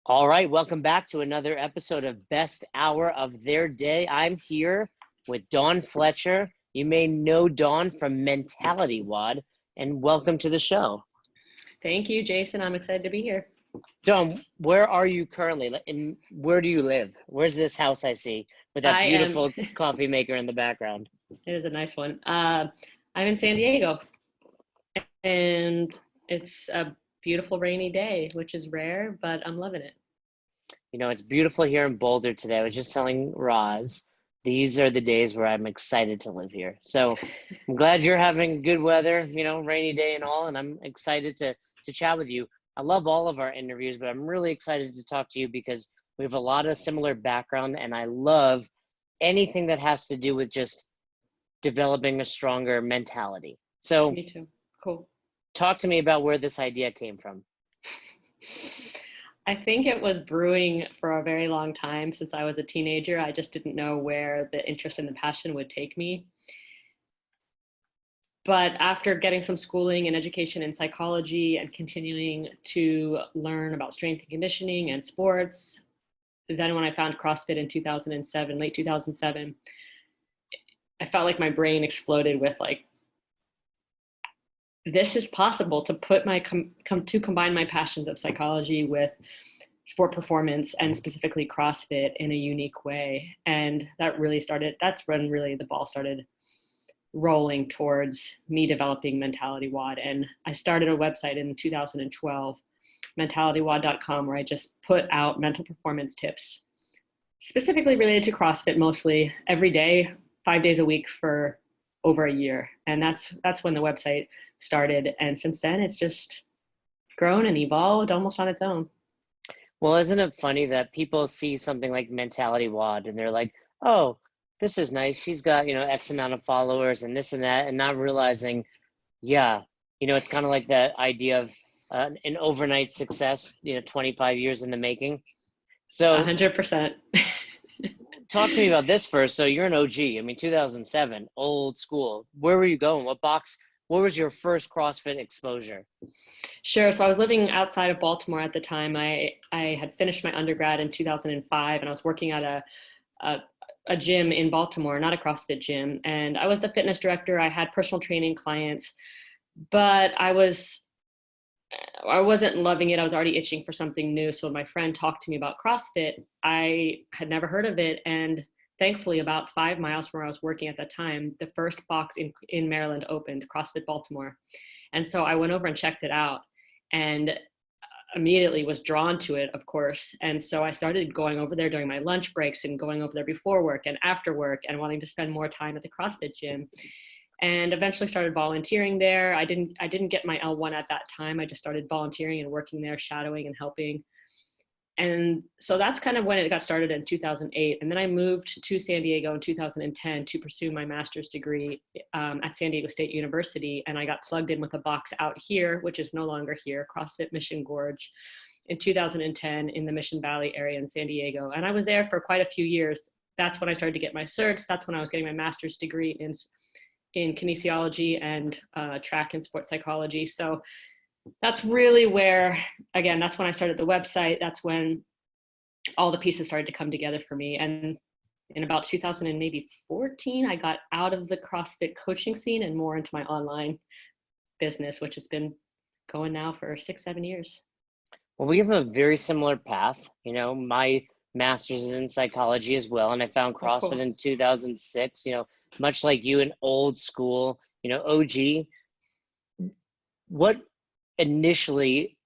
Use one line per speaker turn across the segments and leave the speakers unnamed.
All right, welcome back to another episode of Best Hour of Their Day. I'm here with Dawn Fletcher. You may know Dawn from Mentality WOD, and welcome to the show.
Thank you, Jason. I'm excited to be here.
Dawn, where are you currently? And where do you live? Where's this house I see with that beautiful coffee maker in the background?
It is a nice one. I'm in San Diego, and it's a beautiful rainy day, which is rare, but I'm loving it.
You know, it's beautiful here in Boulder today. I was just telling Roz, these are the days where I'm excited to live here. So I'm glad you're having good weather, rainy day and all, and I'm excited to chat with you. I love all of our interviews, but I'm really excited to talk to you because we have a lot of similar background, and I love anything that has to do with just developing a stronger mentality. So
me too. Cool.
Talk to me about where this idea came from.
I think it was brewing for a very long time since I was a teenager. I just didn't know where the interest and the passion would take me. But after getting some schooling and education in psychology and continuing to learn about strength and conditioning and sports, then when I found CrossFit in 2007, late 2007, I felt like my brain exploded with like, this is possible to put to combine my passions of psychology with sport performance and specifically CrossFit in a unique way. And that's when really the ball started rolling towards me developing Mentality WOD. And I started a website in 2012, mentalitywod.com, where I just put out mental performance tips, specifically related to CrossFit, mostly every day, 5 days a week for over a year. And that's when the website started. And since then, it's just grown and evolved almost on its own.
Well, isn't it funny that people see something like Mentality WOD and they're like, oh, this is nice. She's got, X amount of followers and this and that, and not realizing, it's kind of like that idea of an overnight success, 25 years in the making. So
100%.
Talk to me about this first. So you're an OG. 2007, old school. Where were you going? What was your first CrossFit exposure?
Sure. So I was living outside of Baltimore at the time. I had finished my undergrad in 2005, and I was working at a gym in Baltimore, not a CrossFit gym. And I was the fitness director. I had personal training clients, but I wasn't loving it. I was already itching for something new. So when my friend talked to me about CrossFit, I had never heard of it. And thankfully, about 5 miles from where I was working at that time, the first box in Maryland opened, CrossFit Baltimore. And so I went over and checked it out and immediately was drawn to it, of course. And so I started going over there during my lunch breaks and going over there before work and after work and wanting to spend more time at the CrossFit gym. And eventually started volunteering there. I didn't get my L1 at that time. I just started volunteering and working there, shadowing and helping. And so that's kind of when it got started in 2008. And then I moved to San Diego in 2010 to pursue my master's degree at San Diego State University. And I got plugged in with a box out here, which is no longer here, CrossFit Mission Gorge, in 2010 in the Mission Valley area in San Diego. And I was there for quite a few years. That's when I started to get my certs. That's when I was getting my master's degree in kinesiology and track and sports psychology. So that's really where, again, that's when I started the website. That's when all the pieces started to come together for me. And in about 2014, I got out of the CrossFit coaching scene and more into my online business, which has been going now for 6-7 years.
Well, we have a very similar path. My master's is in psychology as well. And I found CrossFit in 2006, much like you, an old school, OG. What initially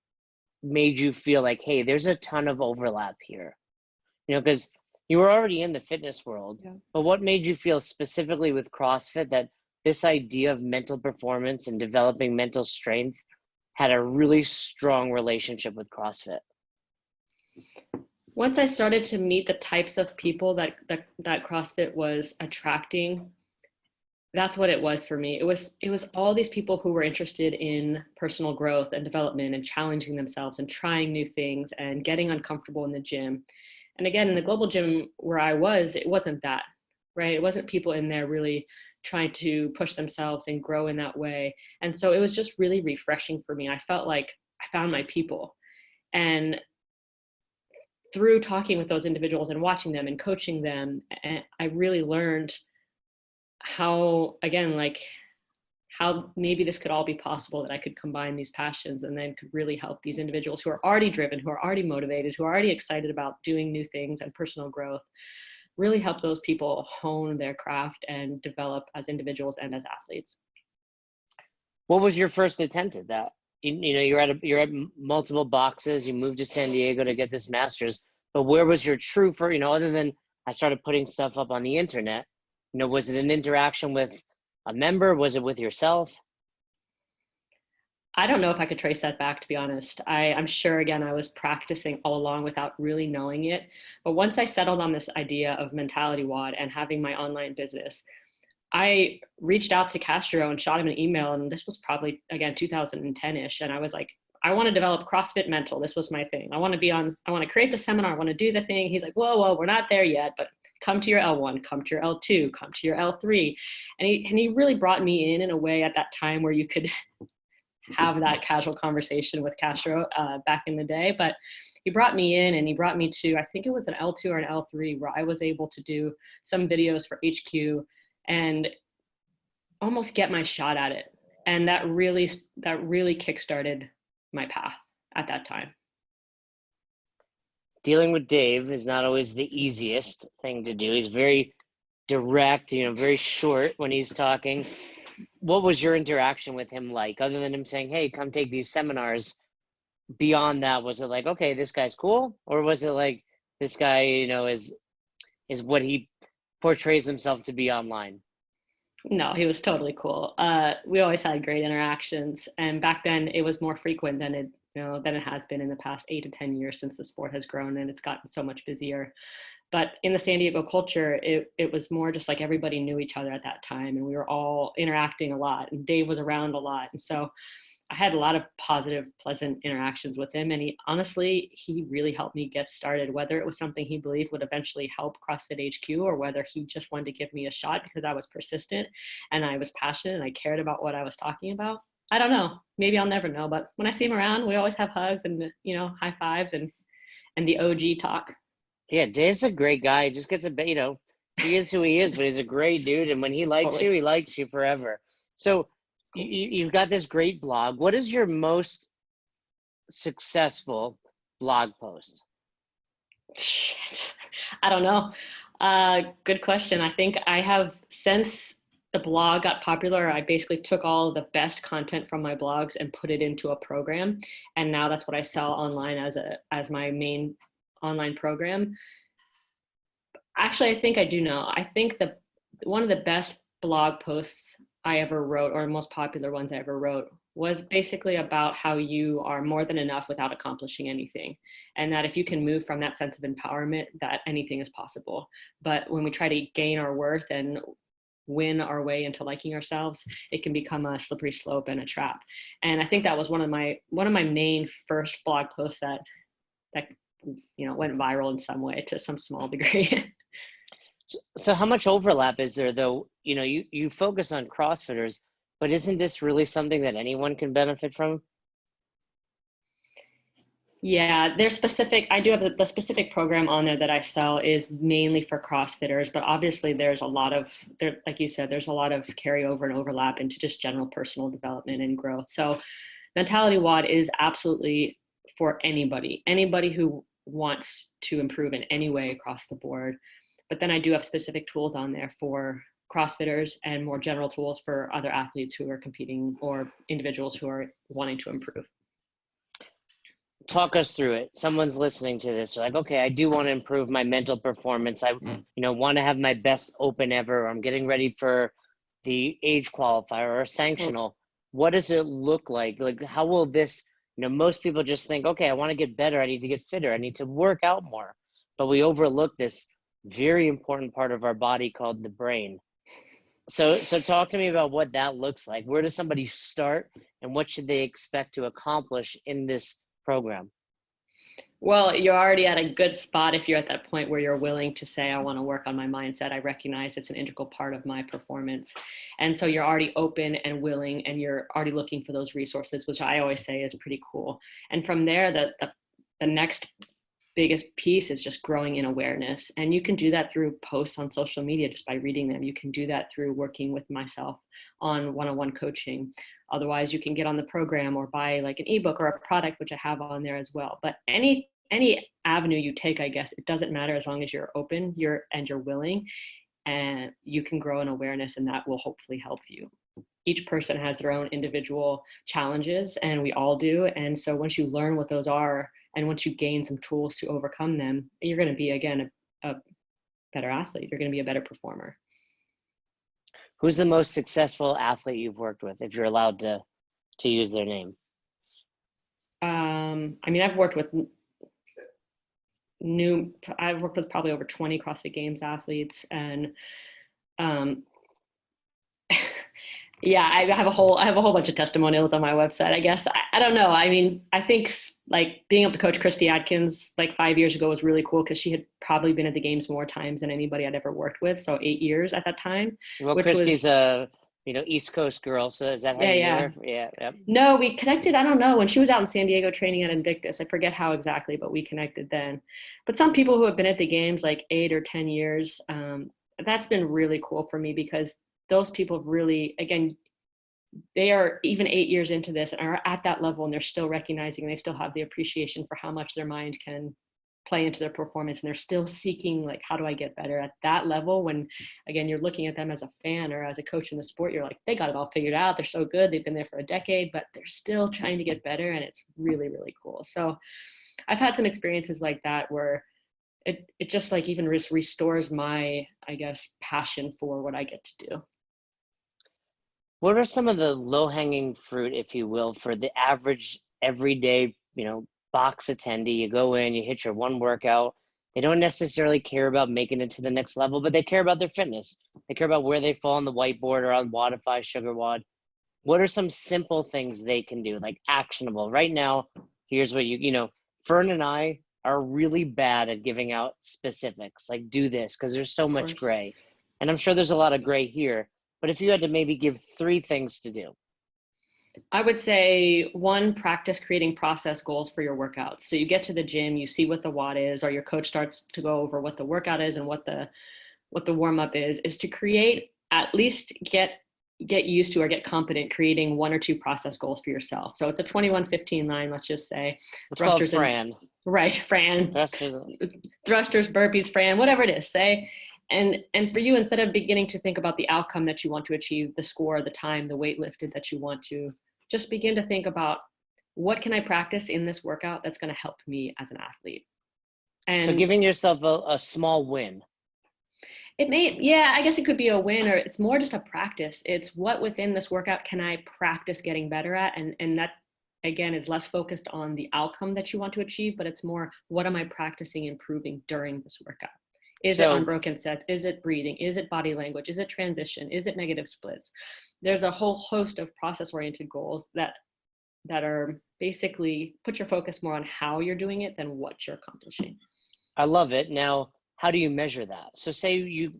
made you feel like, hey, there's a ton of overlap here? Because you were already in the fitness world, but what made you feel specifically with CrossFit that this idea of mental performance and developing mental strength had a really strong relationship with CrossFit?
Once I started to meet the types of people that CrossFit was attracting, that's what it was for me. It was all these people who were interested in personal growth and development and challenging themselves and trying new things and getting uncomfortable in the gym. And again, in the global gym where I was, it wasn't that, right? It wasn't people in there really trying to push themselves and grow in that way. And so it was just really refreshing for me. I felt like I found my people. And through talking with those individuals and watching them and coaching them, and I really learned how, again, like how maybe this could all be possible, that I could combine these passions and then could really help these individuals who are already driven, who are already motivated, who are already excited about doing new things and personal growth, really help those people hone their craft and develop as individuals and as athletes.
What was your first attempt at that? You know, you're at multiple boxes. You moved to San Diego to get this master's, but where was your true for, you know, other than I started putting stuff up on the internet, you know, was it an interaction with a member? Was it with yourself?
I don't know if I could trace that back, to be honest. I'm sure, again, I was practicing all along without really knowing it. But once I settled on this idea of Mentality WOD and having my online business, I reached out to Castro and shot him an email. And this was probably, again, 2010-ish. And I was like, I want to develop CrossFit Mental. This was my thing. I want to create the seminar. I want to do the thing. He's like, whoa, we're not there yet, but come to your L1, come to your L2, come to your L3. And he really brought me in a way at that time where you could have that casual conversation with Castro back in the day. But he brought me in and he brought me to, I think it was an L2 or an L3, where I was able to do some videos for HQ and almost get my shot at it. And that really kickstarted my path at that time.
Dealing with Dave is not always the easiest thing to do. He's very direct, you know, very short when he's talking. What was your interaction with him like, other than him saying, hey, come take these seminars? Beyond that, was it like, okay, this guy's cool? Or was it like, this guy, you know, is what he portrays himself to be online?
No, he was totally cool. We always had great interactions, and back then it was more frequent than it has been in the past 8 to 10 years since the sport has grown and it's gotten so much busier. But in the San Diego culture, it was more just like everybody knew each other at that time, and we were all interacting a lot, and Dave was around a lot. And so I had a lot of positive, pleasant interactions with him. And he really helped me get started, whether it was something he believed would eventually help CrossFit HQ, or whether he just wanted to give me a shot because I was persistent and I was passionate and I cared about what I was talking about. I don't know. Maybe I'll never know. But when I see him around, we always have hugs and, high fives and the OG talk.
Yeah, Dave's a great guy. He just gets a bit, he is who he is, but he's a great dude. And when he likes
Totally.
you, he likes you forever. So you've got this great blog. What is your most successful blog post?
Shit. I don't know. Good question. I think I have, since the blog got popular, I basically took all the best content from my blogs and put it into a program. And now that's what I sell online as my main online program. Actually, I think I do know. I think one of the best blog posts I ever wrote, or most popular ones I ever wrote, was basically about how you are more than enough without accomplishing anything. And that if you can move from that sense of empowerment, that anything is possible. But when we try to gain our worth and win our way into liking ourselves, it can become a slippery slope and a trap. And I think that was one of my main first blog posts that went viral in some way, to some small degree.
So how much overlap is there, though? You focus on CrossFitters, but isn't this really something that anyone can benefit from?
Yeah, I do have the specific program on there that I sell is mainly for CrossFitters, but obviously like you said, there's a lot of carryover and overlap into just general personal development and growth. So Mentality WOD is absolutely for anybody who wants to improve in any way across the board. But then I do have specific tools on there for CrossFitters and more general tools for other athletes who are competing or individuals who are wanting to improve.
Talk us through it. Someone's listening to this. They're like, okay, I do want to improve my mental performance. I, want to have my best open ever. I'm getting ready for the age qualifier or a sanctional. What does it look like? Like, how will this, most people just think, okay, I want to get better. I need to get fitter. I need to work out more. But we overlook this very important part of our body called the brain. So talk to me about what that looks like. Where does somebody start, and what should they expect to accomplish in this program?
Well, you're already at a good spot if you're at that point where you're willing to say, I want to work on my mindset. I recognize it's an integral part of my performance. And so you're already open and willing, and you're already looking for those resources, which I always say is pretty cool. And from there, the next biggest piece is just growing in awareness. And you can do that through posts on social media just by reading them. You can do that through working with myself on one-on-one coaching. Otherwise, you can get on the program or buy like an ebook or a product, which I have on there as well. But any avenue you take, I guess, it doesn't matter as long as you're open, you're willing, and you can grow an awareness, and that will hopefully help you. Each person has their own individual challenges, and we all do. And so once you learn what those are, and once you gain some tools to overcome them, you're going to be, again, a better athlete. You're going to be a better performer.
Who's the most successful athlete you've worked with, if you're allowed to use their name?
I mean, I've worked with probably over 20 CrossFit Games athletes, and yeah, I have a whole bunch of testimonials on my website, I guess. I don't know. I mean, I think like being able to coach Christy Atkins like 5 years ago was really cool, because she had probably been at the games more times than anybody I'd ever worked with. So 8 years at that time.
Well, Christy's a East Coast girl, so is that how you knew her? Yeah. Yep.
No, we connected, I don't know, when she was out in San Diego training at Invictus. I forget how exactly, but we connected then. But some people who have been at the games like 8 or 10 years, that's been really cool for me, because those people really, again, they are even 8 years into this and are at that level, and they're still recognizing, and they still have the appreciation for how much their mind can play into their performance, and they're still seeking, like, how do I get better at that level? When, again, you're looking at them as a fan or as a coach in the sport, you're like, they got it all figured out. They're so good. They've been there for a decade, but they're still trying to get better. And it's really, really cool. So I've had some experiences like that where it just like even restores my, I guess, passion for what I get to do.
What are some of the low-hanging fruit, if you will, for the average everyday, box attendee? You go in, you hit your one workout. They don't necessarily care about making it to the next level, but they care about their fitness. They care about where they fall on the whiteboard or on WODify, Sugar WOD. What are some simple things they can do, like actionable? Right now, here's what Fern and I are really bad at giving out specifics, like do this, because there's so much gray. And I'm sure there's a lot of gray here. But if you had to maybe give 3 things to do.
I would say 1, practice creating process goals for your workouts. So you get to the gym, you see what the WOD is, or your coach starts to go over what the workout is and what the warm up is to create, at least get used to or get competent creating 1 or 2 process goals for yourself. So it's a 21-15 line, let's just say.
It's called Fran.
Right, Fran. Thrusters, burpees, Fran, whatever it is, say. And for you, instead of beginning to think about the outcome that you want to achieve, the score, the time, the weight lifted that you want to, just begin to think about, what can I practice in this workout that's going to help me as an athlete? And
so giving yourself a small win.
I guess it could be a win, or it's more just a practice. It's what within this workout can I practice getting better at? And that, again, is less focused on the outcome that you want to achieve, but it's more, what am I practicing improving during this workout? Is it unbroken sets? Is it breathing? Is it body language? Is it transition? Is it negative splits? There's a whole host of process-oriented goals that are basically put your focus more on how you're doing it than what you're accomplishing.
I love it. Now, how do you measure that? So say you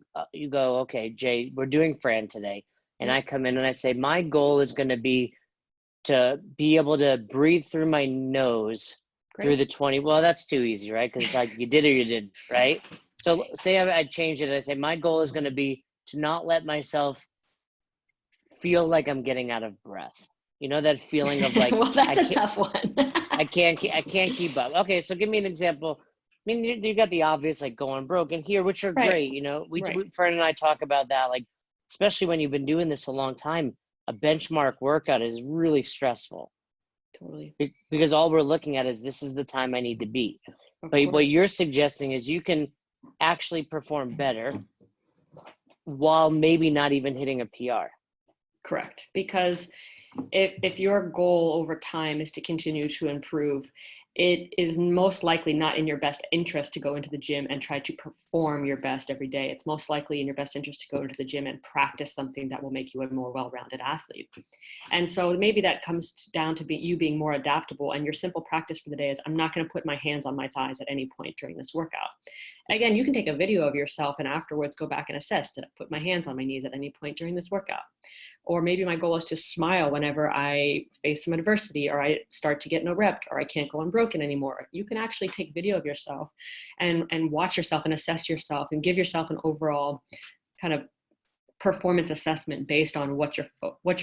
go, okay, Jay, we're doing Fran today. And I come in and I say, my goal is going to be able to breathe through my nose through the 20. Well, that's too easy, right? Because it's like you did or you didn't, right? So say I change it. I say, my goal is going to be to not let myself feel like I'm getting out of breath. You know, that feeling of like,
well, that's a tough one.
I can't keep up. Okay. So give me an example. I mean, you got the obvious, like going broke and here, which are great. Fern and I talk about that, like, especially when you've been doing this a long time, a benchmark workout is really stressful.
Totally.
Because all we're looking at is, this is the time I need to beat. But what you're suggesting is you can actually perform better while maybe not even hitting a PR.
Correct. Because if your goal over time is to continue to improve, it is most likely not in your best interest to go into the gym and try to perform your best every day. It's most likely in your best interest to go into the gym and practice something that will make you a more well-rounded athlete. And so maybe that comes down to you being more adaptable, and your simple practice for the day is, I'm not going to put my hands on my thighs at any point during this workout. Again, you can take a video of yourself and afterwards go back and assess, did I put my hands on my knees at any point during this workout? Or maybe my goal is to smile whenever I face some adversity, or I start to get no rep, or I can't go unbroken anymore. You can actually take video of yourself and watch yourself and assess yourself and give yourself an overall kind of performance assessment based on what your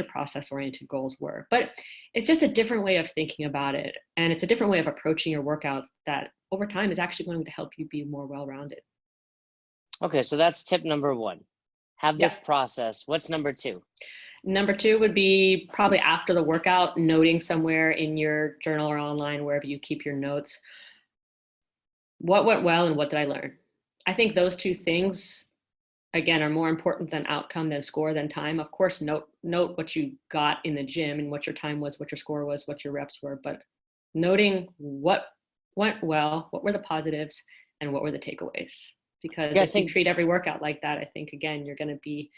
process oriented goals were. But it's just a different way of thinking about it. And it's a different way of approaching your workouts that over time is actually going to help you be more well-rounded.
Okay, so that's tip number one. Have this process. What's number two?
Number two would be probably after the workout, noting somewhere in your journal or online, wherever you keep your notes, what went well and what did I learn? I think those two things, again, are more important than outcome, than score, than time. Of course, note what you got in the gym and what your time was, what your score was, what your reps were, but noting what went well, what were the positives, and what were the takeaways. Because if you treat every workout like that, I think, again, you're going to be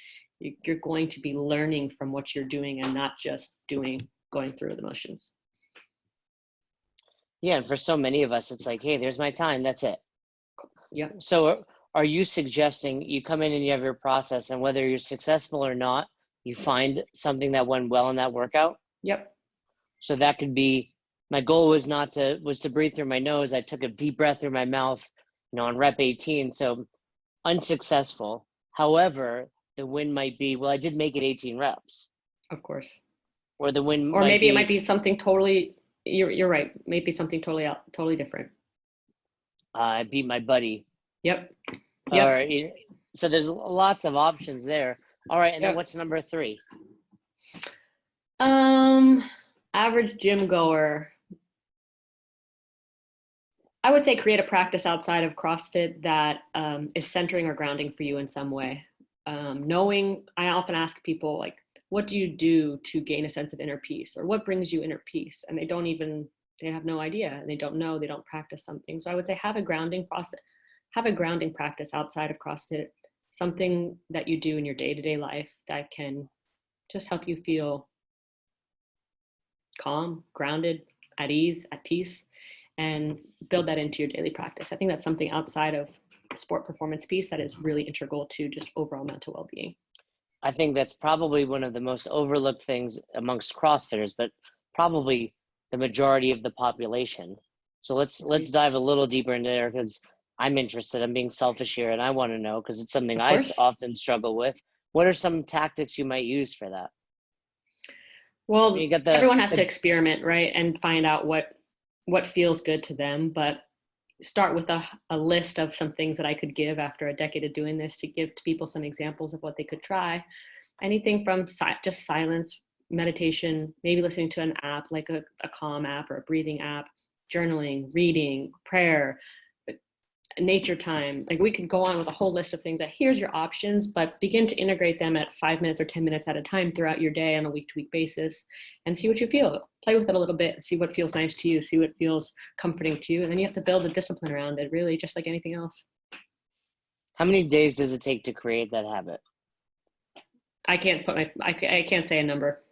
learning from what you're doing and not just going through the motions.
Yeah, and for so many of us, it's like, hey, there's my time, that's it.
Yeah.
So are you suggesting you come in and you have your process, and whether you're successful or not, you find something that went well in that workout?
Yep.
So that could be, my goal was to breathe through my nose. I took a deep breath through my mouth, on rep 18. So unsuccessful. However, the win might be, well, I did make it 18 reps.
Of course.
Or the win
or maybe it might be something totally, you're right, maybe something totally different.
I beat my buddy.
Yep.
Or, so there's lots of options there. All right, and then what's number three?
Average gym goer. I would say create a practice outside of CrossFit that is centering or grounding for you in some way. I often ask people, like, what do you do to gain a sense of inner peace, or what brings you inner peace? And they have no idea, and they don't practice something. So I would say have a grounding practice outside of CrossFit, something that you do in your day-to-day life that can just help you feel calm, grounded, at ease, at peace, and build that into your daily practice. I think that's something outside of sport performance piece that is really integral to just overall mental well-being.
I think that's probably one of the most overlooked things amongst CrossFitters, but probably the majority of the population. So let's dive a little deeper into there, because I'm interested. I'm being selfish here, and I want to know, because it's something I often struggle with. What are some tactics you might use for that?
Well, everyone has to experiment, right? And find out what feels good to them, but start with a list of some things that I could give after a decade of doing this, to give to people some examples of what they could try. Anything from just silence, meditation, maybe listening to an app like a calm app or a breathing app, journaling, reading, prayer, nature time. Like, we could go on with a whole list of things that here's your options, but begin to integrate them at 5 minutes or 10 minutes at a time throughout your day on a week-to-week basis, and see what you feel. Play with it a little bit, see what feels nice to you, see what feels comforting to you. And then you have to build a discipline around it, really, just like anything else.
How many days does it take to create that habit?
I can't say a number.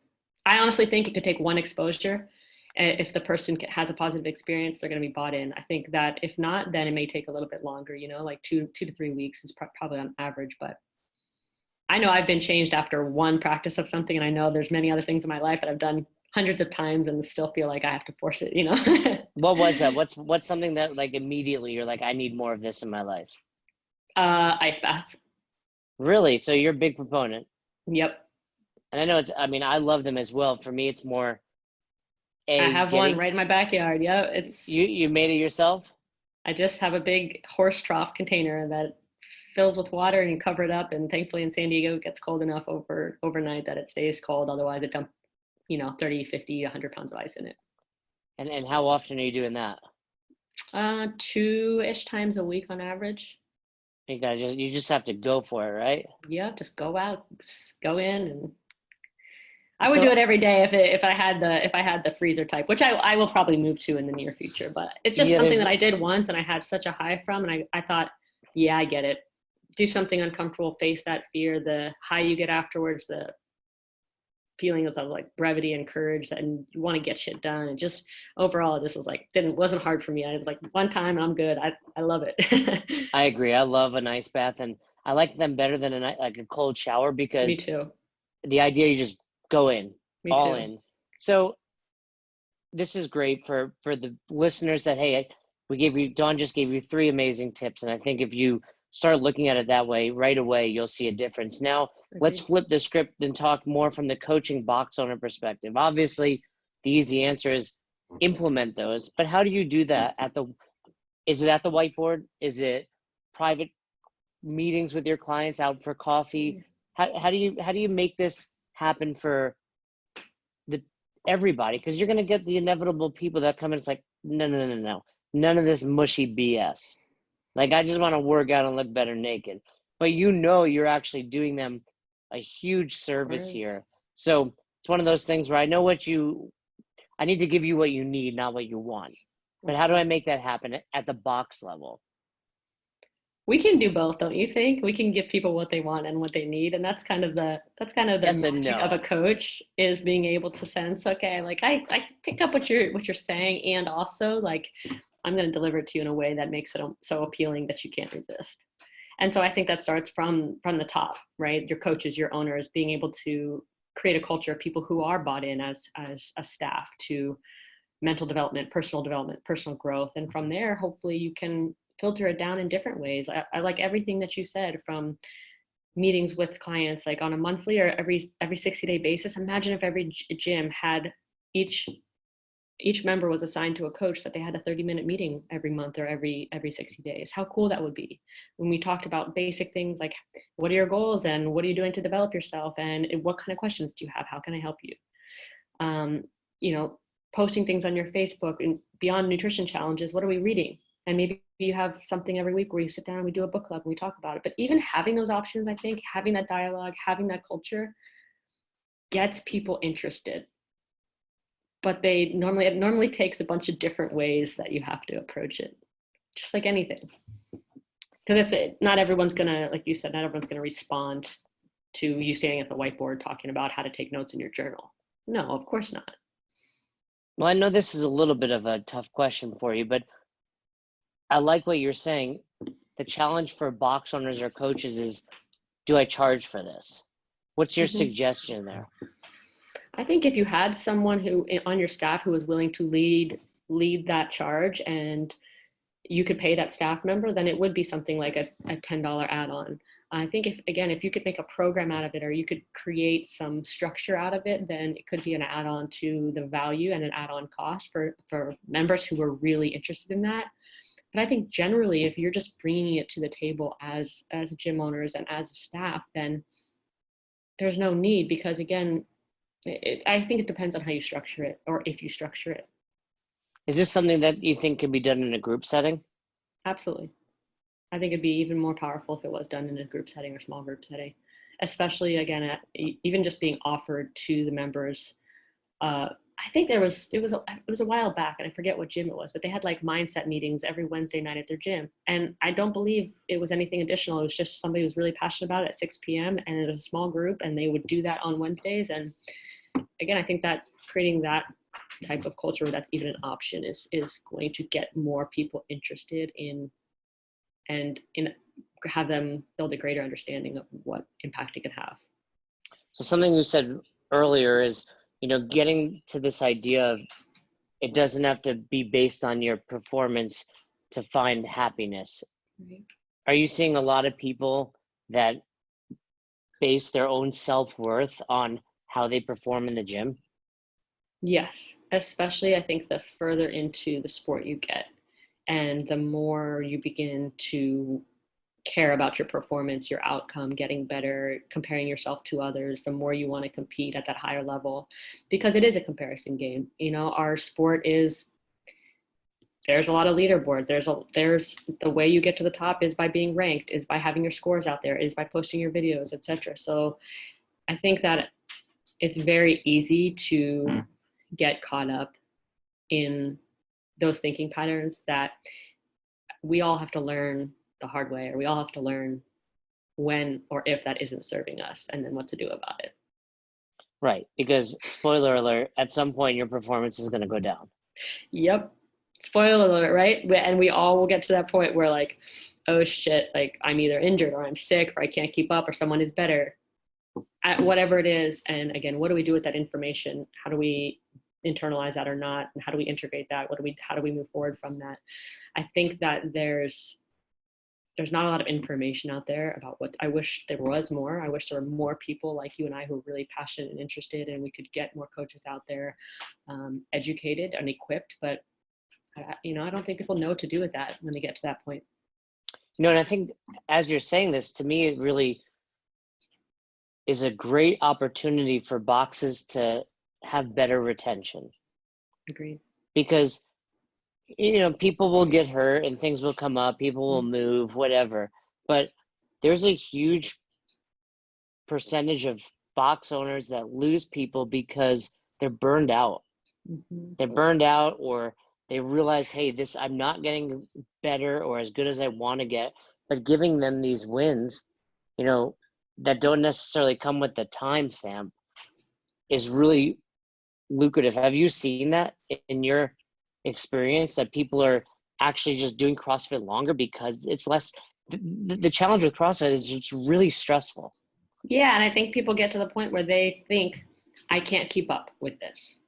I honestly think it could take one exposure. If the person has a positive experience, they're going to be bought in. I think that if not, then it may take a little bit longer, like 2 to 3 weeks is probably on average. But I know I've been changed after one practice of something, and I know there's many other things in my life that I've done hundreds of times and still feel like I have to force it,
What was that? What's something that, like, immediately you're like, I need more of this in my life?
Ice baths.
Really? So you're a big proponent?
Yep.
And I know I love them as well. For me, it's more,
I have one right in my backyard. Yeah, it's
you made it yourself?
I just have a big horse trough container that fills with water, and you cover it up. And thankfully in San Diego, it gets cold enough overnight that it stays cold. Otherwise it dumps, 30, 50, 100 pounds of ice in it.
And how often are you doing that?
2-ish times a week on average.
You just have to go for it, right?
Yeah, just go out, just go in, and I would do it every day if I had the freezer type, which I will probably move to in the near future. But it's just something that I did once and I had such a high from, and I thought, yeah, I get it. Do something uncomfortable, face that fear, the high you get afterwards, the feelings of like brevity and courage that you want to get shit done. And just overall, this was like, wasn't hard for me. I was like, one time and I'm good. I love it.
I agree. I love an ice bath, and I like them better than a cold shower, because
me too.
The idea you just go in,
Me
all
too.
in. So this is great for the listeners that, hey, Dawn just gave you 3 amazing tips. And I think if you start looking at it that way right away, you'll see a difference. Now, let's flip the script and talk more from the coaching box owner perspective. Obviously, the easy answer is implement those, but how do you do that is it at the whiteboard? Is it private meetings with your clients out for coffee? How do you make this happen for everybody? Because you're going to get the inevitable people that come in. It's like, no, none of this mushy BS. Like, I just want to work out and look better naked. But you're actually doing them a huge service here. So it's one of those things where I need to give you what you need, not what you want. But how do I make that happen at the box level?
We can do both, don't you think? We can give people what they want and what they need, and that's kind of the
Yes and
magic of
no.
a coach, is being able to sense, okay, like I pick up what you're saying, and also like I'm going to deliver it to you in a way that makes it so appealing that you can't resist. And so I think that starts from the top, right? Your coaches, your owners, being able to create a culture of people who are bought in as a staff to mental development, personal growth, and from there, hopefully, you can filter it down in different ways. I like everything that you said, from meetings with clients like on a monthly or every 60-day basis. Imagine if every gym had each member was assigned to a coach, that they had a 30-minute meeting every month or every 60 days. How cool that would be. When we talked about basic things like, what are your goals and what are you doing to develop yourself, and what kind of questions do you have, how can I help you? You know, posting things on your Facebook, and beyond nutrition challenges, what are we reading? And maybe you have something every week where you sit down and we do a book club and we talk about it. But even having those options, I think having that dialogue, having that culture gets people interested. But it normally takes a bunch of different ways that you have to approach it, just like anything. Because not everyone's gonna, like you said, not everyone's gonna respond to you standing at the whiteboard talking about how to take notes in your journal. No, of course not.
Well, I know this is a little bit of a tough question for you, but I like what you're saying. The challenge for box owners or coaches is, do I charge for this? What's your suggestion there?
I think if you had someone who on your staff who was willing to lead that charge, and you could pay that staff member, then it would be something like a $10 add-on. I think if you could make a program out of it, or you could create some structure out of it, then it could be an add-on to the value and an add-on cost for members who were really interested in that. But I think generally, if you're just bringing it to the table as gym owners and as a staff, then there's no need, because again, I think it depends on how you structure it, or if you structure it.
Is this something that you think can be done in a group setting?
Absolutely. I think it'd be even more powerful if it was done in a group setting or small group setting, especially again, even just being offered to the members. I think it was a while back, and I forget what gym it was, but they had like mindset meetings every Wednesday night at their gym. And I don't believe it was anything additional. It was just somebody who was really passionate about it at 6 p.m. and it was a small group, and they would do that on Wednesdays. And again, I think that creating that type of culture where that's even an option is going to get more people interested in have them build a greater understanding of what impact it can have.
So something you said earlier is, getting to this idea of, it doesn't have to be based on your performance to find happiness.
Right.
Are you seeing a lot of people that base their own self-worth on how they perform in the gym?
Yes, especially I think the further into the sport you get, and the more you begin to care about your performance, your outcome, getting better, comparing yourself to others, the more you want to compete at that higher level, because it is a comparison game. Our sport there's a lot of leaderboards. There's the way you get to the top is by being ranked, is by having your scores out there, is by posting your videos, etc. So I think that it's very easy to get caught up in those thinking patterns that we all have to learn the hard way, or we all have to learn when or if that isn't serving us, and then what to do about it.
Right, because spoiler alert, at some point your performance is going to go down.
Yep. Spoiler alert, right? And we all will get to that point where like, oh shit, like I'm either injured or I'm sick or I can't keep up or someone is better. at whatever it is. And again, what do we do with that information? How do we internalize that or not? And how do we integrate that? How do we move forward from that? I think that there's not a lot of information out there about what I wish there was more. I wish there were more people like you and I who are really passionate and interested, and we could get more coaches out there, educated and equipped. But I don't think people know what to do with that when they get to that point.
And I think as you're saying this, to me, it really is a great opportunity for boxes to have better retention.
Agreed.
Because, people will get hurt and things will come up, people will move, whatever. But there's a huge percentage of box owners that lose people because they're burned out. They're burned out, or they realize, hey, I'm not getting better or as good as I want to get. But giving them these wins, that don't necessarily come with the time stamp is really lucrative. Have you seen that in your experience, that people are actually just doing CrossFit longer because it's less, the challenge with CrossFit is it's really stressful.
Yeah, and I think people get to the point where they think, I can't keep up with this,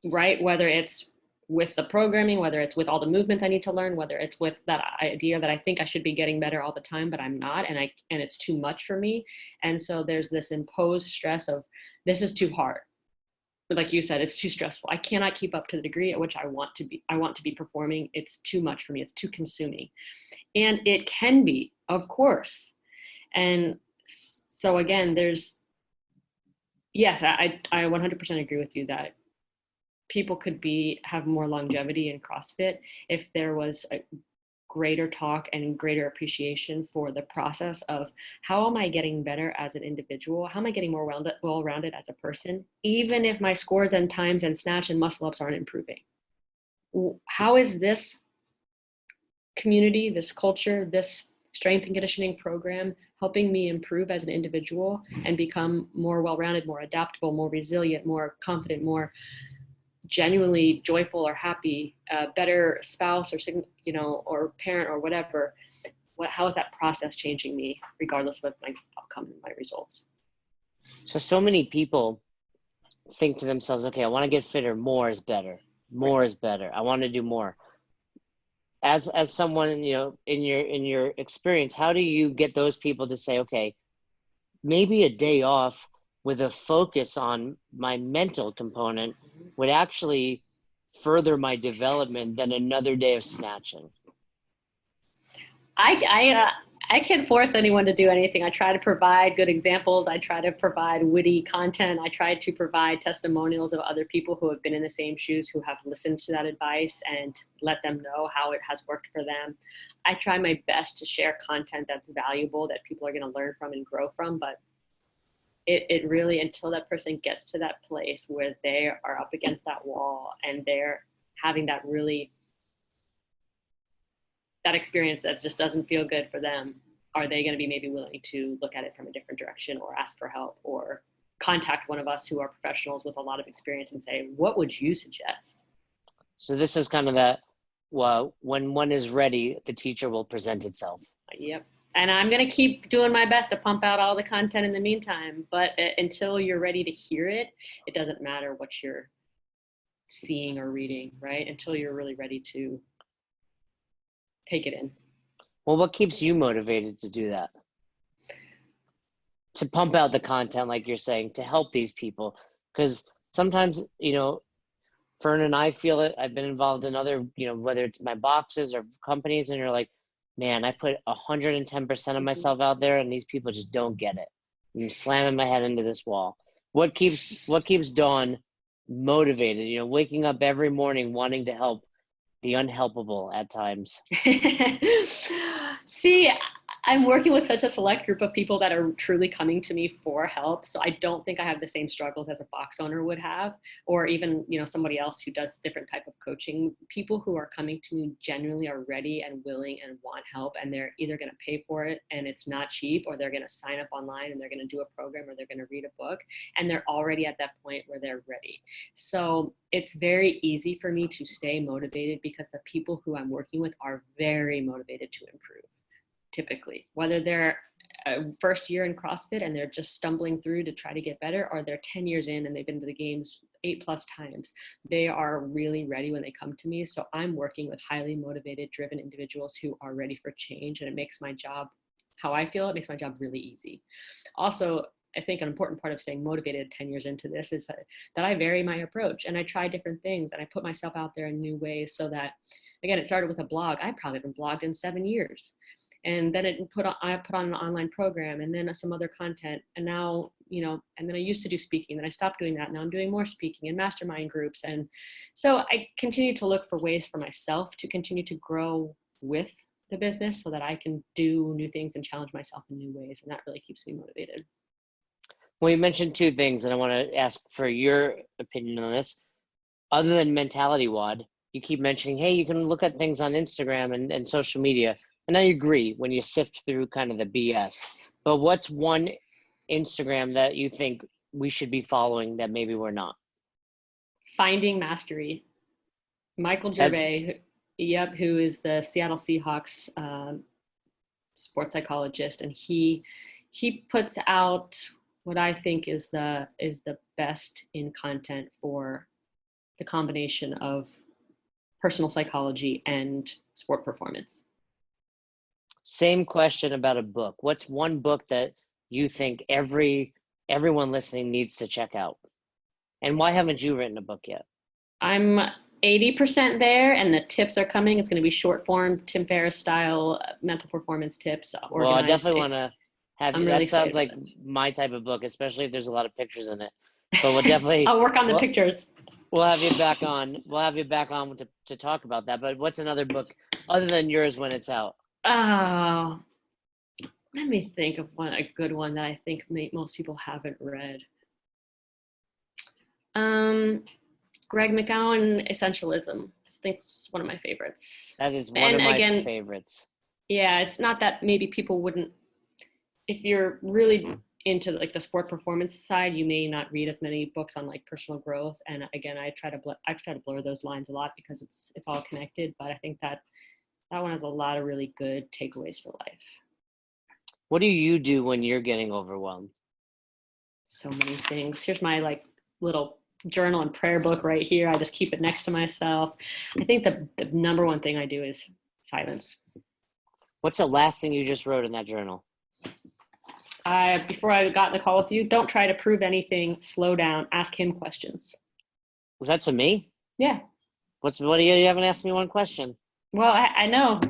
right? Whether it's with the programming, whether it's with all the movements I need to learn, whether it's with that idea that I think I should be getting better all the time, but I'm not, and it's too much for me. And so there's this imposed stress of, this is too hard. But like you said, it's too stressful. I cannot keep up to the degree at which I want to be performing. It's too much for me. It's too consuming. And it can be, of course. And so again, yes, I 100% agree with you that people could have more longevity in CrossFit if there was a greater talk and greater appreciation for the process of, how am I getting better as an individual? How am I getting more well-rounded as a person, even if my scores and times and snatch and muscle ups aren't improving? How is this community, this culture, this strength and conditioning program helping me improve as an individual and become more well-rounded, more adaptable, more resilient, more confident, more genuinely joyful or happy, better spouse or parent or whatever? How is that process changing me regardless of my outcome and my results?
So many people think to themselves, okay, I want to get fitter, more is better. More is better. I want to do more. As someone, in your experience, how do you get those people to say, okay, maybe a day off with a focus on my mental component would actually further my development than another day of snatching?
I can't force anyone to do anything. I try to provide good examples. I try to provide witty content. I try to provide testimonials of other people who have been in the same shoes, who have listened to that advice and let them know how it has worked for them. I try my best to share content that's valuable, that people are going to learn from and grow from. But it really, until that person gets to that place where they are up against that wall and they're having that experience that just doesn't feel good for them, are they going to be maybe willing to look at it from a different direction, or ask for help, or contact one of us who are professionals with a lot of experience and say, what would you suggest?
So this is kind of that, well, when one is ready, the teacher will present itself.
Yep. And I'm going to keep doing my best to pump out all the content in the meantime. But until you're ready to hear it, it doesn't matter what you're seeing or reading, right? Until you're really ready to take it in.
Well, what keeps you motivated to do that? To pump out the content, like you're saying, to help these people? Because sometimes, Fern and I feel it. I've been involved in other, whether it's my boxes or companies, and you're like, man, I put 110% of myself out there, and these people just don't get it. I'm slamming my head into this wall. What keeps Dawn motivated? Waking up every morning wanting to help the unhelpable at times.
See, I'm working with such a select group of people that are truly coming to me for help. So I don't think I have the same struggles as a box owner would have, or even, somebody else who does different type of coaching. People who are coming to me genuinely are ready and willing and want help, and they're either going to pay for it and it's not cheap, or they're going to sign up online and they're going to do a program, or they're going to read a book, and they're already at that point where they're ready. So it's very easy for me to stay motivated because the people who I'm working with are very motivated to improve. Typically, whether they're first year in CrossFit and they're just stumbling through to try to get better, or they're 10 years in and they've been to the games 8+ times. They are really ready when they come to me. So I'm working with highly motivated, driven individuals who are ready for change, and it makes my job, how I feel, it makes my job really easy. Also, I think an important part of staying motivated 10 years into this is that I vary my approach and I try different things and I put myself out there in new ways, so that, again, it started with a blog. I probably haven't blogged in 7 years. And then I put on an online program, and then some other content. And now, and then I used to do speaking, then I stopped doing that. Now I'm doing more speaking and mastermind groups. And so I continue to look for ways for myself to continue to grow with the business so that I can do new things and challenge myself in new ways. And that really keeps me motivated.
Well, you mentioned two things, and I want to ask for your opinion on this. Other than mentality WOD, you keep mentioning, hey, you can look at things on Instagram and social media. And I agree when you sift through kind of the BS. But what's one Instagram that you think we should be following that maybe we're not?
Finding Mastery. Michael Gervais, who is the Seattle Seahawks sports psychologist, and he puts out what I think is the best in content for the combination of personal psychology and sport performance.
Same question about a book. What's one book that you think everyone listening needs to check out? And why haven't you written a book yet?
I'm 80% there, and the tips are coming. It's going to be short form, Tim Ferriss style mental performance tips.
Well, I definitely want to have you.
Really
that sounds like my type of book, especially if there's a lot of pictures in it. But we'll definitely
I'll work on the pictures.
We'll have you back on. We'll have you back on to talk about that. But what's another book other than yours when it's out?
Oh, let me think of a good one that I think most people haven't read. Greg McKeown, Essentialism. I think it's one of my favorites.
That is one of my favorites.
Yeah, it's not that maybe people wouldn't, if you're really into like the sport performance side, you may not read as many books on like personal growth. And again, I try to blur those lines a lot because it's all connected. But I think that one has a lot of really good takeaways for life.
What do you do when you're getting overwhelmed?
So many things. Here's my like little journal and prayer book right here. I just keep it next to myself. I think the number one thing I do is silence.
What's the last thing you just wrote in that journal?
Before I got in the call with you, don't try to prove anything. Slow down. Ask him questions.
Was that to me?
Yeah.
What do you haven't asked me one question?
Well, I know.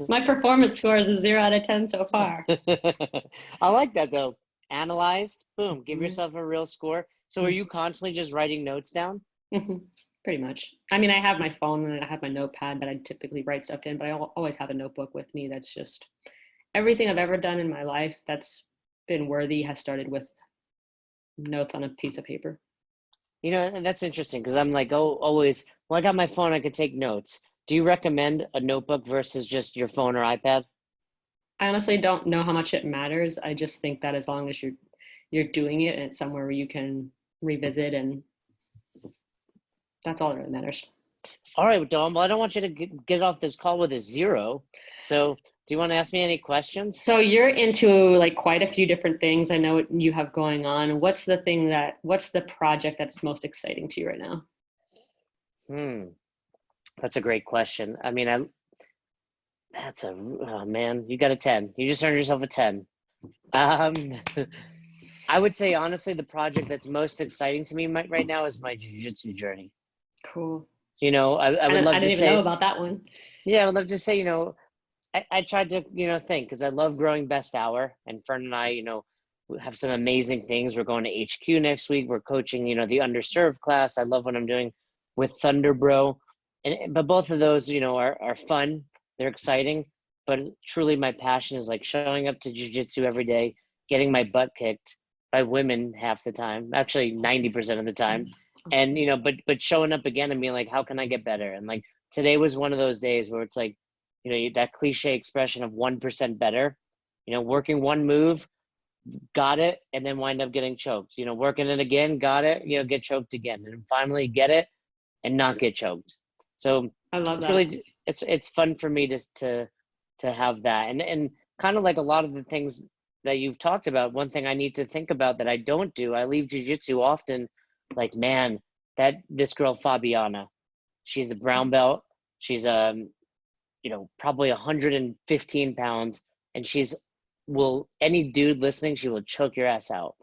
My performance score is a 0 out of 10 so far.
I like that though. Analyzed, boom, give yourself a real score. So are you constantly just writing notes down?
Pretty much. I mean, I have my phone and I have my notepad that I typically write stuff in, but I always have a notebook with me. That's just everything I've ever done in my life that's been worthy has started with notes on a piece of paper.
And that's interesting because I'm like, always, well, I got my phone, I could take notes. Do you recommend a notebook versus just your phone or iPad?
I honestly don't know how much it matters. I just think that as long as you're doing it and it's somewhere where you can revisit, and that's all that really matters.
All right, Dawn, well, I don't want you to get off this call with a 0. So do you want to ask me any questions?
So you're into like quite a few different things I know what you have going on. What's the project that's most exciting to you right now?
That's a great question. I mean, man, you got a 10. You just earned yourself a 10. I would say, honestly, the project that's most exciting to me right now is my jiu-jitsu journey.
Cool.
I would love to say. I
didn't even know about that one.
Yeah, I would love to say, I tried to, think, because I love growing Best Hour, and Fern and I, we have some amazing things. We're going to HQ next week. We're coaching, the underserved class. I love what I'm doing with Thunder Bro. But both of those, are fun. They're exciting. But truly my passion is like showing up to jiu-jitsu every day, getting my butt kicked by women half the time, actually 90% of the time. And, but showing up again and being like, how can I get better? And like today was one of those days where it's like, that cliche expression of 1% better, working one move, got it, and then wind up getting choked, working it again, got it, get choked again, and finally get it and not get choked. So
I love
it's
that.
really, it's fun for me to have that. And kind of like a lot of the things that you've talked about, one thing I need to think about that I don't do, I leave jiu-jitsu often like, man, this girl Fabiana, she's a brown belt. She's probably 115 pounds, and any dude listening, she will choke your ass out.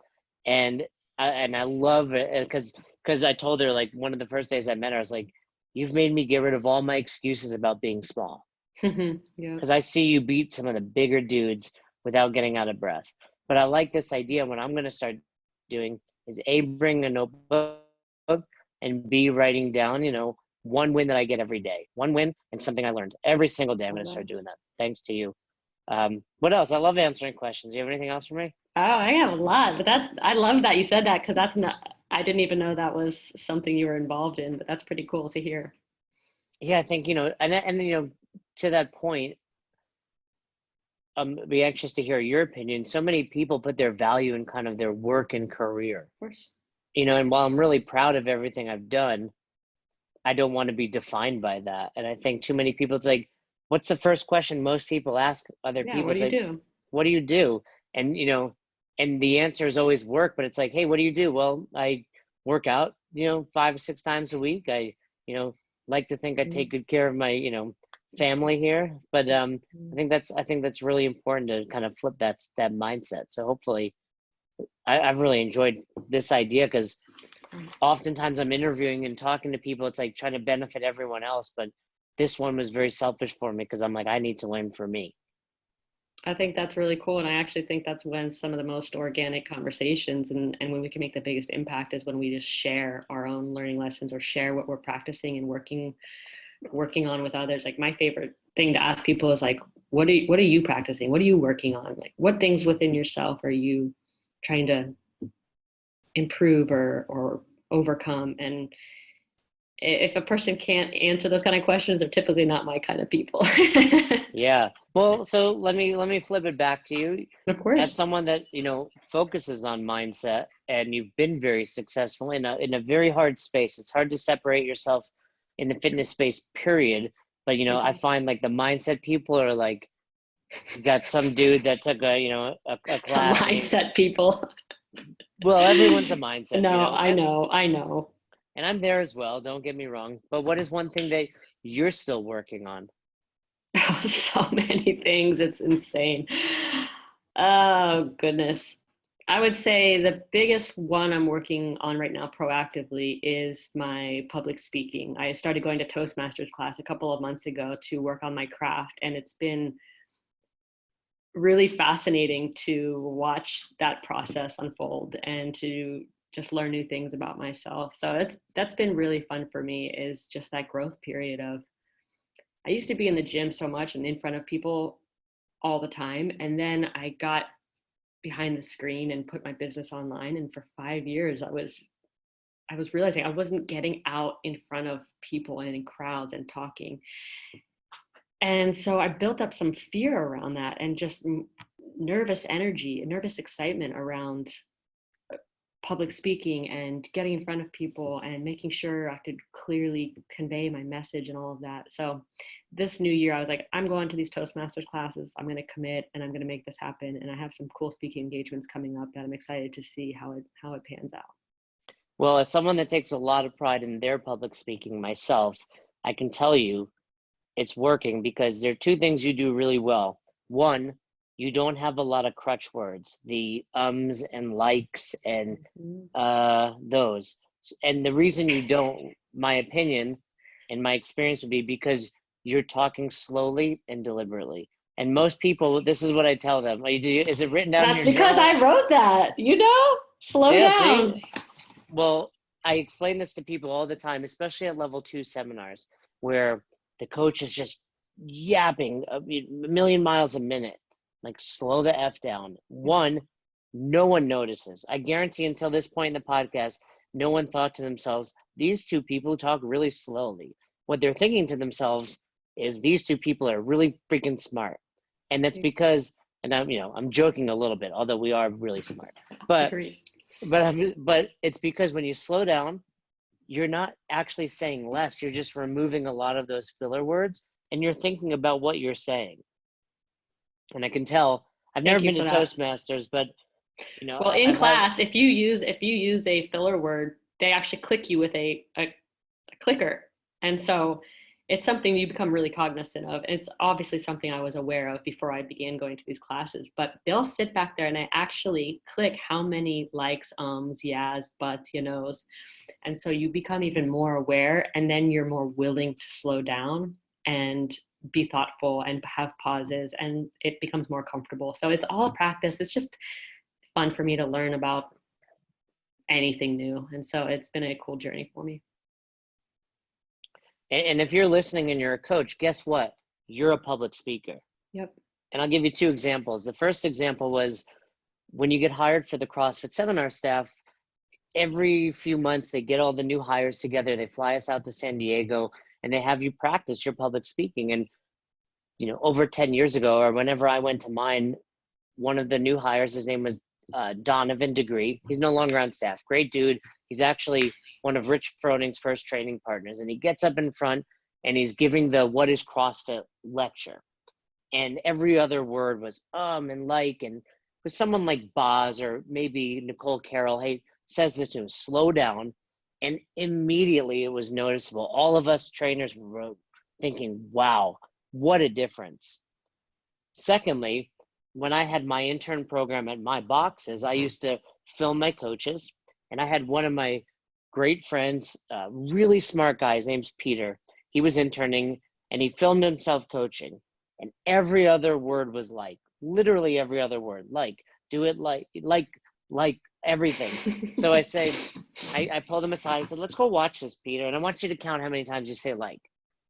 And I love it because I told her, like, one of the first days I met her, I was like, you've made me get rid of all my excuses about being small.
Yeah.
Because I see you beat some of the bigger dudes without getting out of breath. But I like this idea. What I'm going to start doing is A, bring a notebook, and B, writing down, one win that I get every day. One win and something I learned every single day. I'm going to start doing that. Thanks to you. What else? I love answering questions. Do you have anything else for me?
Oh, I have a lot, but I love that you said that, because I didn't even know that was something you were involved in, but that's pretty cool to hear.
Yeah, I think, and to that point, be anxious to hear your opinion. So many people put their value in kind of their work and career.
Of course.
And while I'm really proud of everything I've done, I don't want to be defined by that. And I think too many people, it's like, what's the first question most people ask other people?
What do you do?
What do you do? And, and the answer is always work, but it's like, hey, what do you do? Well, I work out, 5 or 6 times a week. I, like to think I take good care of my, family here. But I think that's really important to kind of flip that mindset. So hopefully I've really enjoyed this idea, because oftentimes I'm interviewing and talking to people, it's like trying to benefit everyone else. But this one was very selfish for me, because I'm like, I need to learn for me.
I think that's really cool. And I actually think that's when some of the most organic conversations and when we can make the biggest impact is when we just share our own learning lessons, or share what we're practicing and working on with others. Like, my favorite thing to ask people is like, what are you practicing? What are you working on? Like, what things within yourself are you trying to improve or overcome? And if a person can't answer those kind of questions, they're typically not my kind of people.
Yeah. Well, so let me flip it back to you.
Of course.
As someone that, focuses on mindset, and you've been very successful in a very hard space. It's hard to separate yourself in the fitness space, period. But, I find like the mindset people are like, you got some dude that took a class.
Mindset people.
Well, everyone's a mindset.
No, I know.
And I'm there as well. Don't get me wrong. But what is one thing that you're still working on?
Oh, so many things. It's insane. Oh, goodness. I would say the biggest one I'm working on right now proactively is my public speaking. I started going to Toastmasters class a couple of months ago to work on my craft, and it's been really fascinating to watch that process unfold and to just learn new things about myself. So that's been really fun for me, is just that growth period of, I used to be in the gym so much and in front of people all the time. And then I got behind the screen and put my business online. And for 5 years, I was realizing I wasn't getting out in front of people and in crowds and talking. And so I built up some fear around that, and just nervous energy, nervous excitement around public speaking and getting in front of people and making sure I could clearly convey my message and all of that. So this new year, I was like, I'm going to these Toastmasters classes. I'm going to commit, and I'm going to make this happen. And I have some cool speaking engagements coming up that I'm excited to see how it pans out.
Well, as someone that takes a lot of pride in their public speaking myself, I can tell you it's working, because there are 2 things you do really well. One, you don't have a lot of crutch words, the ums and likes and those. And the reason you don't, my opinion and my experience would be because you're talking slowly and deliberately. And most people, this is what I tell them. Is it written down in your journal?
That's because I wrote that, slow down.
See? Well, I explain this to people all the time, especially at level 2 seminars, where the coach is just yapping a million miles a minute. Like, slow the F down. One, no one notices. I guarantee until this point in the podcast, no one thought to themselves, these 2 people talk really slowly. What they're thinking to themselves is, these 2 people are really freaking smart. And that's because, and I'm joking a little bit, although we are really smart. But it's because when you slow down, you're not actually saying less. You're just removing a lot of those filler words, and you're thinking about what you're saying. And I can tell I've never
Thank you
been to
for that.
Toastmasters, but
Well, in
I've had.
class, if you use a filler word, they actually click you with a clicker. And so it's something you become really cognizant of. It's obviously something I was aware of before I began going to these classes, but they'll sit back there and I actually click how many likes, yeahs, buts, you knows. And so you become even more aware, and then you're more willing to slow down and be thoughtful and have pauses, and it becomes more comfortable. So it's all practice. It's just fun for me to learn about anything new. And so it's been a cool journey for me.
And if you're listening and you're a coach, guess what? You're a public speaker.
Yep.
And I'll give you two examples. The first example was when you get hired for the CrossFit seminar staff, every few months they get all the new hires together. They fly us out to San Diego and they have you practice your public speaking. And, over 10 years ago, or whenever I went to mine, one of the new hires, his name was Donovan Degree. He's no longer on staff. Great dude. He's actually one of Rich Froning's first training partners. And he gets up in front and he's giving the "What is CrossFit" lecture. And every other word was and like, and with someone like Boz or maybe Nicole Carroll, hey, says this to him, slow down. And immediately it was noticeable. All of us trainers were thinking, wow, what a difference. Secondly, when I had my intern program at my boxes, I used to film my coaches. And I had one of my great friends, really smart guy, his name's Peter. He was interning and he filmed himself coaching. And every other word was like, literally every other word, like, do it like everything. So I say, I pulled him aside. I said, let's go watch this, Peter. And I want you to count how many times you say like.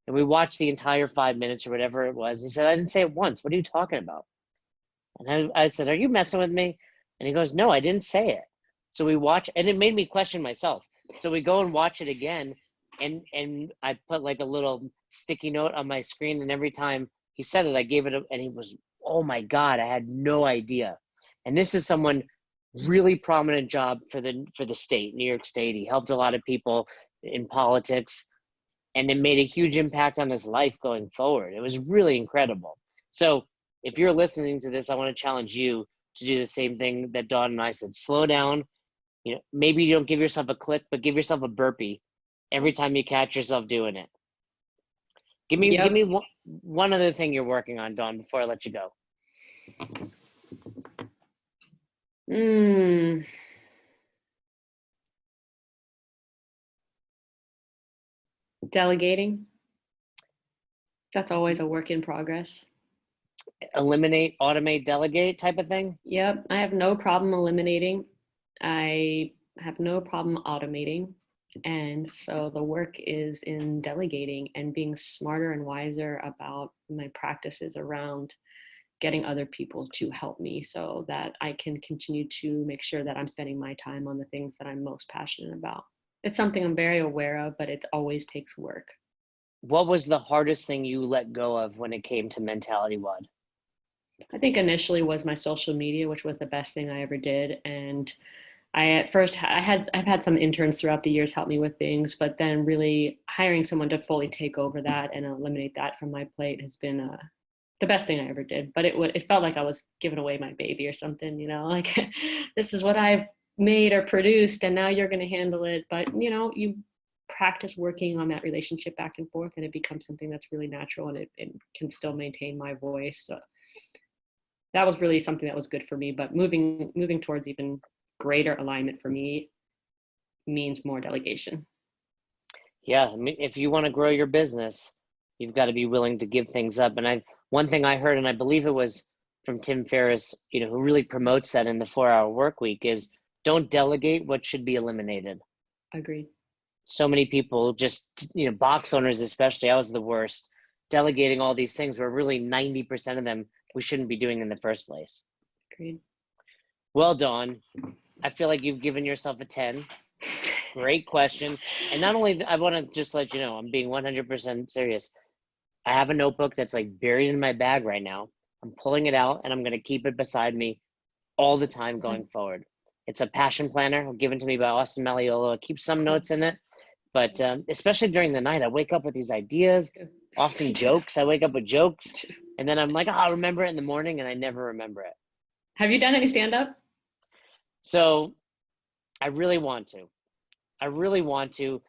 And we watched the entire 5 minutes or whatever it was. He said, I didn't say it once. What are you talking about? And I said, are you messing with me? And he goes, no, I didn't say it. So we watch, and it made me question myself. So we go and watch it again. And I put like a little sticky note on my screen. And every time he said it, I gave it, and he was, oh my God, I had no idea. And this is someone really prominent job for the state, New York State. He helped a lot of people in politics, and it made a huge impact on his life going forward. It was really incredible. So if you're listening to this, I want to challenge you to do the same thing that Dawn and I said. Slow down. Maybe you don't give yourself a click, but give yourself a burpee every time you catch yourself doing it. Give me one other thing you're working on, Dawn, before I let you go.
Delegating. That's always a work in progress.
Eliminate, automate, delegate type of thing?
Yep. I have no problem eliminating. I have no problem automating. And so the work is in delegating and being smarter and wiser about my practices around getting other people to help me so that I can continue to make sure that I'm spending my time on the things that I'm most passionate about. It's something I'm very aware of, but it always takes work.
What was the hardest thing you let go of when it came to Mentality WOD?
I think initially was my social media, which was the best thing I ever did. And I've had some interns throughout the years help me with things, but then really hiring someone to fully take over that and eliminate that from my plate has been the best thing I ever did. But it felt like I was giving away my baby or something, like this is what I've made or produced and now you're going to handle it. But you practice working on that relationship back and forth and it becomes something that's really natural, and it can still maintain my voice. So that was really something that was good for me. But moving towards even greater alignment for me means more delegation.
Yeah, I mean, if you want to grow your business, you've got to be willing to give things up. And one thing I heard, and I believe it was from Tim Ferriss, who really promotes that in the 4-Hour Work Week, is don't delegate what should be eliminated.
Agreed.
So many people just, box owners especially, I was the worst, delegating all these things where really 90% of them we shouldn't be doing in the first place.
Agreed.
Well, Dawn, I feel like you've given yourself a 10. Great question. And not only, I want to just let you know, I'm being 100% serious. I have a notebook that's like buried in my bag right now. I'm pulling it out and I'm going to keep it beside me all the time going forward. It's a passion planner given to me by Austin Malleolo. I keep some notes in it, but especially during the night, I wake up with these ideas, often jokes. I wake up with jokes And then I'm like, oh, I'll remember it in the morning, and I never remember it.
Have you done any stand-up?
So I really want to.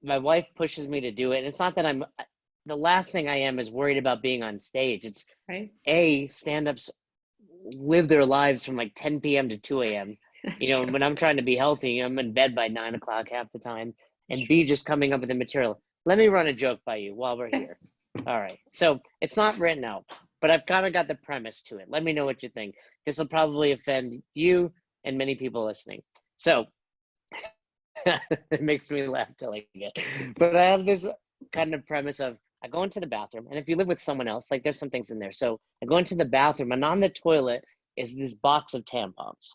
My wife pushes me to do it. And it's not that the last thing I am is worried about being on stage. It's
Right.
stand-ups live their lives from like 10 p.m. to 2 a.m.
True.
When I'm trying to be healthy, I'm in bed by 9 o'clock half the time. And B, just coming up with the material. Let me run a joke by you while we're here. All right. So it's not written out, but I've kind of got the premise to it. Let me know what you think. This will probably offend you and many people listening. So it makes me laugh till I get. But I have this kind of premise of I go into the bathroom, and if you live with someone else, like there's some things in there. So I go into the bathroom, and on the toilet is this box of tampons.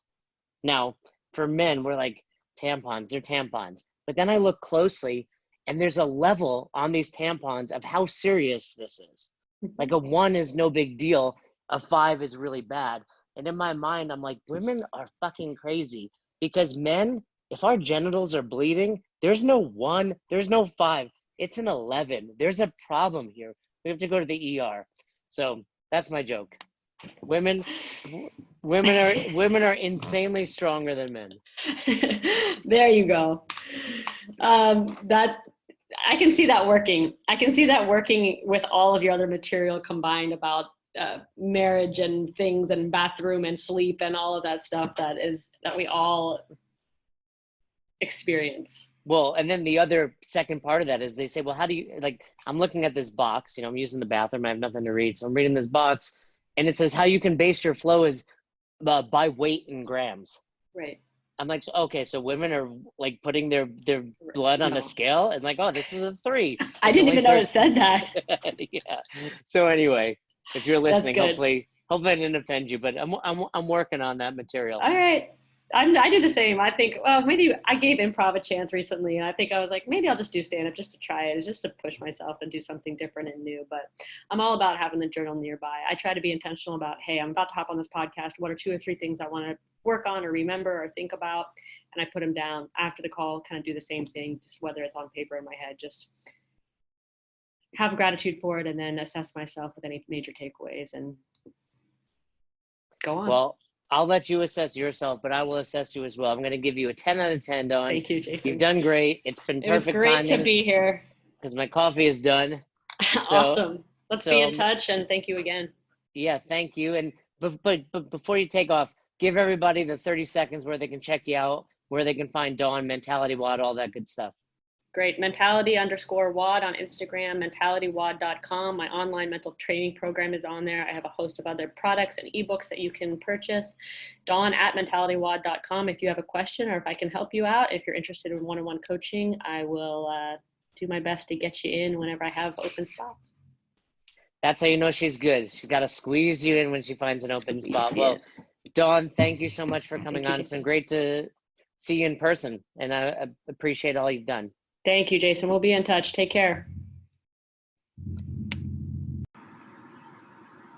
Now, for men, we're like, tampons, they're tampons. But then I look closely, and there's a level on these tampons of how serious this is. Like a 1 is no big deal, a 5 is really bad. And in my mind, I'm like, women are fucking crazy because men, if our genitals are bleeding, there's no 1, there's no 5. It's an 11. There's a problem here. We have to go to the ER. So that's my joke. Women are insanely stronger than men.
There you go. That I can see that working. I can see that working with all of your other material combined about marriage and things and bathroom and sleep and all of that stuff that we all experience.
Well, and then the other second part of that is they say, well, how do you, like, I'm looking at this box, I'm using the bathroom, I have nothing to read. So I'm reading this box and it says how you can base your flow is by weight in grams.
Right.
I'm like, okay, so women are like putting their blood on a scale and like, oh, this is a 3.
I didn't even know it said that.
Yeah. So anyway, if you're listening, hopefully I didn't offend you, but I'm working on that material.
All right. I do the same. I think, well, maybe I gave improv a chance recently, and I think I was like, maybe I'll just do stand-up just to try it, just to push myself and do something different and new. But I'm all about having the journal nearby. I try to be intentional about, hey, I'm about to hop on this podcast. What are 2 or 3 things I want to work on or remember or think about? And I put them down after the call, kind of do the same thing, just whether it's on paper or in my head, just have gratitude for it and then assess myself with any major takeaways and go on.
Well, I'll let you assess yourself, but I will assess you as well. I'm going to give you a 10 out of 10, Dawn.
Thank you, Jason.
You've done great. It's been perfect timing.
It was great to be here.
Because my coffee is done.
Awesome. Let's be in touch, and thank you again.
Yeah, thank you. And but before you take off, give everybody the 30 seconds where they can check you out, where they can find Dawn, Mentality WOD, all that good stuff.
Great. Mentality_WOD on Instagram, mentalitywod.com. My online mental training program is on there. I have a host of other products and ebooks that you can purchase. Dawn at mentalitywod.com. If you have a question or if I can help you out, if you're interested in one-on-one coaching, I will do my best to get you in whenever I have open spots.
That's how you know she's good. She's got to squeeze you in when she finds an open spot. Well, Dawn, thank you so much for coming on. It's been great to see you in person, and I appreciate all you've done.
Thank you, Jason. We'll be in touch. Take care.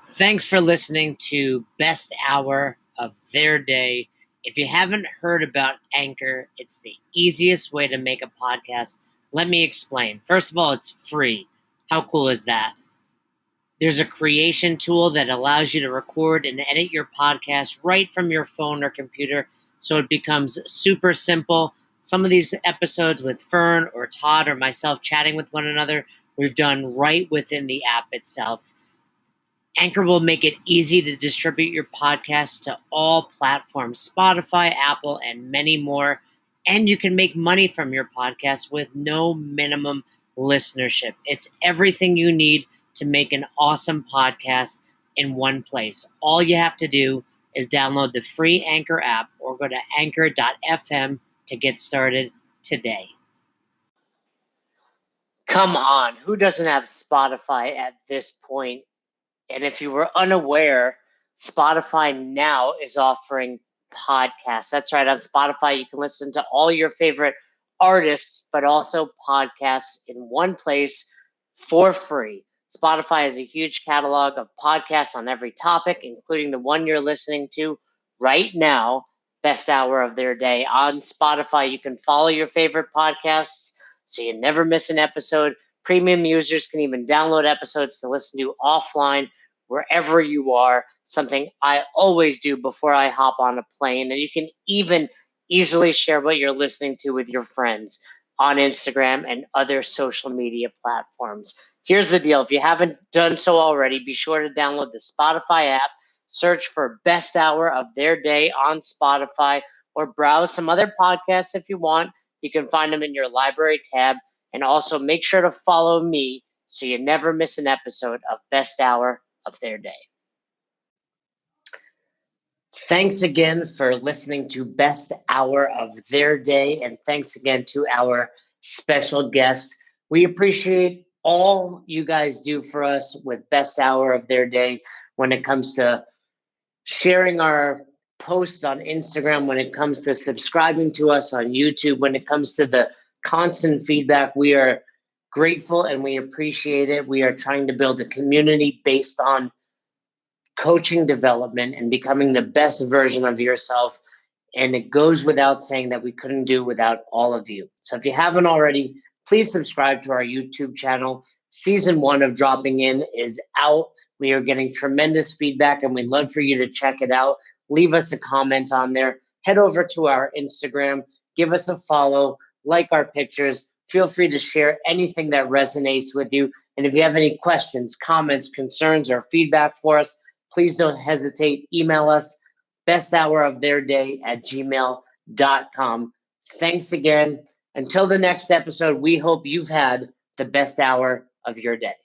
Thanks for listening to Best Hour of Their Day. If you haven't heard about Anchor, it's the easiest way to make a podcast. Let me explain. First of all, it's free. How cool is that? There's a creation tool that allows you to record and edit your podcast right from your phone or computer, so it becomes super simple. Some of these episodes with Fern or Todd or myself chatting with one another, we've done right within the app itself. Anchor will make it easy to distribute your podcast to all platforms, Spotify, Apple, and many more. And you can make money from your podcast with no minimum listenership. It's everything you need to make an awesome podcast in one place. All you have to do is download the free Anchor app or go to anchor.fm to get started today. Come on, who doesn't have Spotify at this point? And if you were unaware, Spotify now is offering podcasts. That's right, on Spotify you can listen to all your favorite artists, but also podcasts in one place for free. Spotify has a huge catalog of podcasts on every topic, including the one you're listening to right now, Best Hour of Their Day. On Spotify, you can follow your favorite podcasts so you never miss an episode. Premium users can even download episodes to listen to offline wherever you are, something I always do before I hop on a plane. And you can even easily share what you're listening to with your friends on Instagram and other social media platforms. Here's the deal. If you haven't done so already, be sure to download the Spotify app, search for Best Hour of Their Day on Spotify, or browse some other podcasts if you want. You can find them in your library tab. And also make sure to follow me so you never miss an episode of Best Hour of Their Day. Thanks again for listening to Best Hour of Their Day, and thanks again to our special guest. We appreciate all you guys do for us with Best Hour of Their Day when it comes to sharing our posts on Instagram, when it comes to subscribing to us on YouTube, when it comes to the constant feedback. We are grateful and we appreciate it. We are trying to build a community based on coaching development and becoming the best version of yourself. And it goes without saying that we couldn't do without all of you. So if you haven't already, please subscribe to our YouTube channel. Season 1 of Dropping In is out. We are getting tremendous feedback and we'd love for you to check it out. Leave us a comment on there. Head over to our Instagram. Give us a follow. Like our pictures. Feel free to share anything that resonates with you. And if you have any questions, comments, concerns, or feedback for us, please don't hesitate. Email us besthouroftheirday@gmail.com. Thanks again. Until the next episode, we hope you've had the best hour of your day.